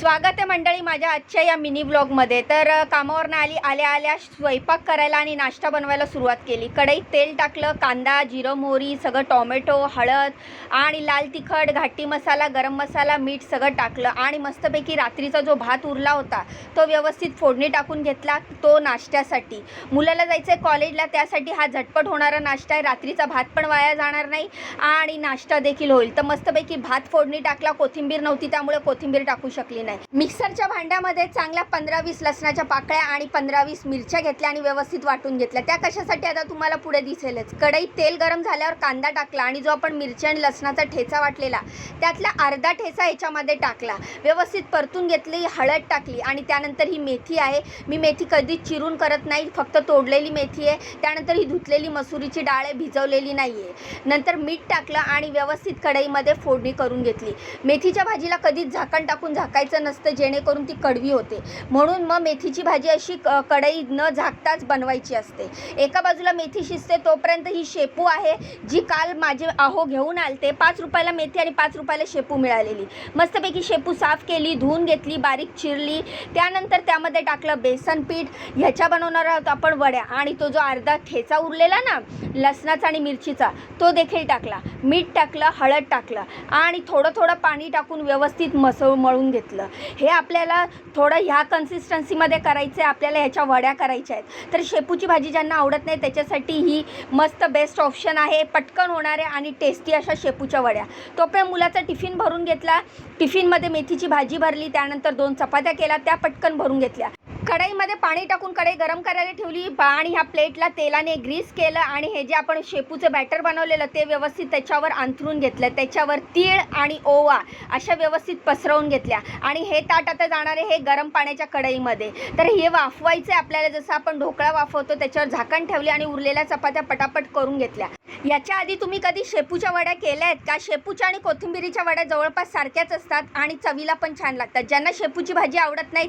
स्वागत आहे मंडळी माझ्या आजच्या या मिनी व्लॉगमध्ये। तर कामावरनं आल्या स्वयंपाक करायला आणि नाश्ता बनवायला सुरुवात केली। कढईत तेल टाकलं, कांदा, जिरं, मोहरी, सगळं टोमॅटो, हळद आणि लाल तिखट, घाटी मसाला, गरम मसाला, मीठ सगळं टाकलं आणि मस्तपैकी रात्रीचा जो भात उरला होता तो व्यवस्थित फोडणी टाकून घेतला। तो नाश्त्यासाठी मुलाला जायचं आहे कॉलेजला, त्यासाठी हा झटपट होणारा नाश्ता आहे। रात्रीचा भात पण वाया जाणार नाही आणि नाश्ता देखील होईल। तर मस्तपैकी भात फोडणी टाकला। कोथिंबीर नव्हती त्यामुळे कोथिंबीर टाकू शकली नाही। मिक्सरच्या भांड्यामध्ये चांगल्या 15-20 लसणाच्या पाकळ्या आणि 15-20 मिरच्या घेतल्या आणि व्यवस्थित वाटून घेतल्या। त्या कशासाठी आता तुम्हाला पुढे दिसेलच। कढईत तेल गरम झाल्यावर कांदा टाकला आणि जो आपण मिरची आणि लसणाचा ठेचा वाटलेला त्यातला अर्धा ठेचा याच्यामध्ये टाकला, व्यवस्थित परतून घेतली। हळद टाकली आणि त्यानंतर ही मेथी आहे। मी मेथी कधीच चिरून करत नाही, फक्त तोडलेली मेथी आहे। त्यानंतर ही धुतलेली मसुरीची डाळ आहे, भिजवलेली नाही आहे। नंतर मीठ टाकलं आणि व्यवस्थित कढईमध्ये फोडणी करून घेतली। मेथीच्या भाजीला कधीच झाकण टाकून झाकायचं नसतं, जेणेकरून ती कडवी होते। म्हणून मग मेथीची भाजी अशी कढई न झाकताच बनवायची असते। एका बाजूला मेथी शिजते तोपर्यंत ही शेपू आहे जी काल माझे आहो घेऊन आलते। 5 रुपयाला मेथी आणि 5 रुपयाला शेपू मिळालेली। मस्तपैकी शेपू साफ केली, धुवून घेतली, बारीक चिरली। त्यानंतर त्यामध्ये टाकलं बेसन पीठ, ह्याच्या बनवणार आहोत आपण वड्या। आणि तो जो अर्धा ठेचा उरलेला ना लसणाचा आणि मिरचीचा तो देखील टाकला। मीठ टाकलं, हळद टाकलं आणि थोडं पाणी टाकून व्यवस्थित मळून घेतलं। हे आपल्याला थोडं ह्या कन्सिस्टन्सीमध्ये करायचं आहे। आपल्याला ह्याच्या वड्या करायच्या आहेत। तर शेपूची भाजी ज्यांना आवडत नाही त्याच्यासाठी ही मस्त बेस्ट ऑप्शन आहे। पटकन होणारे आणि टेस्टी अशा शेपूच्या वड्या। तोपर्यंत मुलाचा टिफिन भरून घेतला। टिफिनमध्ये मेथीची भाजी भरली, त्यानंतर 2 चपात्या केल्या, त्या पटकन भरून घेतल्या। कढईमध्ये पाणी टाकून कढई गरम करायला ठेवली आणि ह्या प्लेटला तेलाने ग्रीस केलं आणि हे जे आपण शेपूचं बॅटर बनवलेलं ते व्यवस्थित त्याच्यावर अंथरून घेतलं। त्याच्यावर तीळ आणि ओवा अशा व्यवस्थित पसरवून घेतल्या आणि हे ताट आता जाणार आहे हे गरम पाण्याच्या कढईमध्ये। तर हे वाफवायचं आपल्याला, जसं आपण ढोकळा वाफवतो त्याच्यावर झाकण ठेवले आणि उरलेल्या चपात्या पटापट करून घेतल्या। याच्या आधी तुम्ही कधी शेपूच्या वड्या केल्या आहेत का? शेपूच्या आणि कोथिंबीरीच्या वड्या जवळपास सारख्याच असतात आणि चवीला पण छान लागतात। ज्यांना शेपूची भाजी आवडत नाही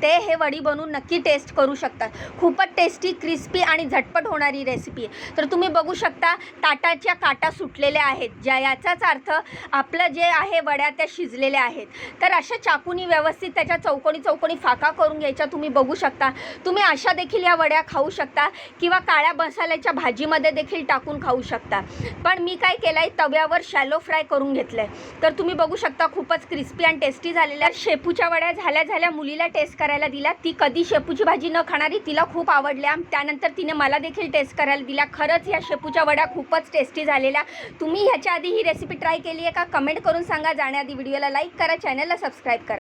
ते हे वडी बनवून नक्की टेस्ट करू शकतात। खूपच टेस्टी, क्रिस्पी आणि झटपट होणारी रेसिपी। तर तुम्ही बघू शकता ताटाच्या काटा सुटलेल्या आहेत, याचाच अर्थ आपलं जे आहे वड्या त्या शिजलेल्या आहेत। तर अशा चाकूनी व्यवस्थित त्याच्या चौकोनी फाका करून घ्यायच्या। तुम्ही बघू शकता, तुम्ही अशा देखील या वड्या खाऊ शकता किंवा काळ्या मसाल्याच्या भाजीमध्ये देखील टाकून खाऊ शकता। पण मी काय केलंय, तव्यावर शॅलो फ्राय करून घेतलंय। तर तुम्ही बघू शकता खूपच क्रिस्पी आणि टेस्टी झालेल्या शेपूच्या वड्या झाल्या मुलीला टेस्ट करायला दिल्या। ती कधी शेपूची भाजी न खाणारी, तिला खूप आवडल्या। त्यानंतर तिने मला देखील टेस्ट करायला दिल्या। खरंच या शेपूच्या वड्या खूपच टेस्टी झालेल्या। तुम्ही ह्याच्या आधी ही रेसिपी ट्राय केली आहे का? कमेंट करून सांगा। जाण्याआधी व्हिडिओला लाईक करा, चॅनलला सबस्क्राईब करा।